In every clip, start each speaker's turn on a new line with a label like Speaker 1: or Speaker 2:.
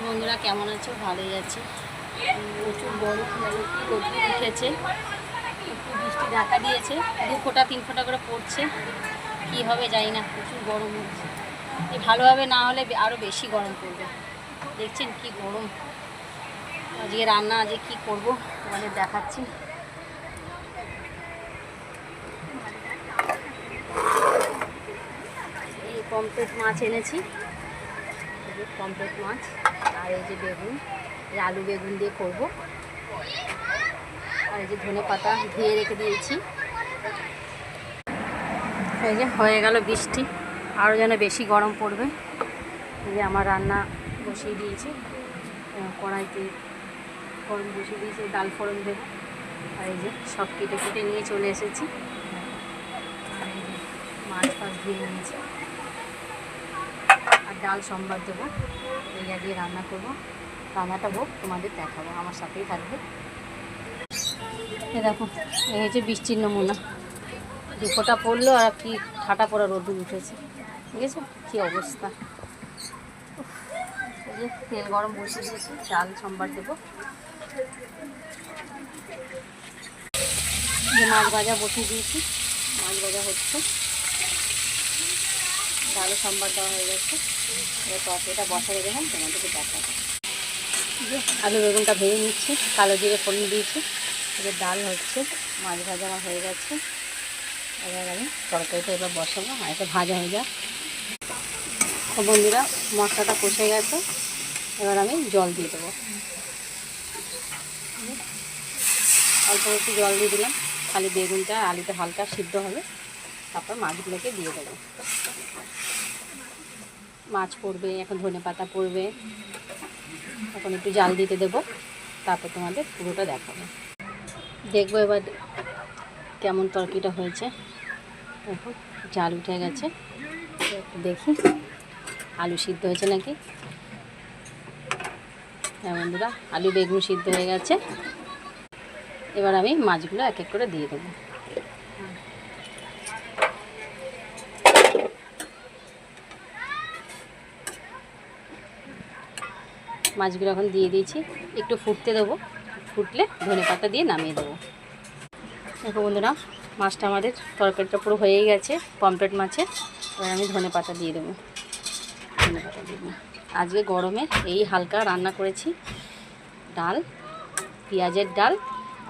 Speaker 1: বন্ধুরা কেমন আছো? ভালোই আছে। প্রচুর গরম উঠেছে, একটু বৃষ্টি ঢাকা দিয়েছে, 2 ফোঁটা 3 ফোঁটা করে পড়ছে। কি হবে জানি না, প্রচুর গরম হচ্ছে। ভালোভাবে না হলে আরও বেশি গরম পড়বে। দেখছেন কি গরম। আজকে রান্না আজকে কি করব তোমাদের দেখাচ্ছি। এই পমফ্রেট মাছ এনেছি, পমফ্রেট মাছ, আর এই যে বেগুন, এই আলু বেগুন দিয়ে করব। আর এই যে ধনে পাতা ধুয়ে রেখে দিয়েছি। এই যে হয়ে গেল বৃষ্টি, আরও যেন বেশি গরম পড়বে। এই যে আমার রান্না বসিয়ে দিয়েছি, কড়াইতে ফোড়ন বসিয়ে দিয়েছি, ডাল ফোড়ন দেবো। আর এই যে সব কেটে কেটে নিয়ে চলে এসেছি। আর এই যে মাছ ফাছ ধুয়ে নিয়েছি, আর ডাল সম্বার দেবো। এই দিয়ে রান্না করবো। রান্নাটা হোক, তোমাদের দেখাবো, আমার সাথেই থাকবে। এ দেখো, এই হচ্ছে বৃষ্টির নমুনা। 2 ফোঁটা পড়লো আর কি ঠাটা পড়া রোদ্দুর উঠেছে। ঠিক আছে, কী অবস্থা। এই যে তেল গরম বসিয়ে দিয়েছি, ডাল সম্বার দেবো। যে মাছ ভাজা বসিয়ে দিয়েছি, মাছ ভাজা হচ্ছে, ডালও সম্বার দেওয়া হয়ে গেছে। এবার তরকারিটা বসাই দেখুন, তোমাদেরকে দেখাবো। যে আলু বেগুনটা ভেজে নিচ্ছি, কালো জিরে ফোড়ন দিয়েছি। এবার ডাল হচ্ছে, মাছ ভাজা আমার হয়ে গেছে। এবার আমি তরকারিটা এবার বসাবো, আর এটা ভাজা হয়ে যাক। তো বন্ধুরা, মশলাটা কষে গেছে, এবার আমি জল দিয়ে দেবো। অল্প একটু জল দিয়ে দিলাম, খালি বেগুনটা আলুটা হালকা সিদ্ধ হবে, তারপর মাছগুলোকে দিয়ে দেবো। মাছ পড়বে, এখন ধনে পাতা পড়বে, এখন একটু জাল দিতে দেবো, তারপর তোমাদের পুরোটা দেখাবো। দেখবো এবার কেমন তরকারিটা হয়েছে। দেখো জাল উঠে গেছে, একটু দেখি আলু সিদ্ধ হয়েছে নাকি। হ্যাঁ বন্ধুরা, আলু বেগুন সিদ্ধ হয়ে গেছে। এবার আমি মাছগুলো এক এক করে দিয়ে দেবো। মাছগুলো এখন দিয়ে দিয়েছি, একটু ফুটতে দেবো, ফুটলে ধনে পাতা দিয়ে নামিয়ে দেবো। দেখো বন্ধুরা, মাছটা আমাদের তরকারিটা পুরো হয়েই গেছে, পমফ্রেট মাছের। এবার আমি ধনে পাতা দিয়ে দেবো। ধনে পাতা দিয়ে দেবো। আজকে গরমে এই হালকা রান্না করেছি, ডাল, পেঁয়াজের ডাল,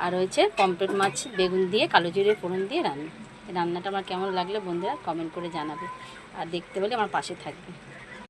Speaker 1: আর হয়েছে পমফ্রেট মাছ বেগুন দিয়ে কালো জিরে ফোড়ন দিয়ে রান্না। এই রান্নাটা আমার কেমন লাগলে বন্ধুরা কমেন্ট করে জানাবে, আর দেখতে হলে আমার পাশে থাকবে।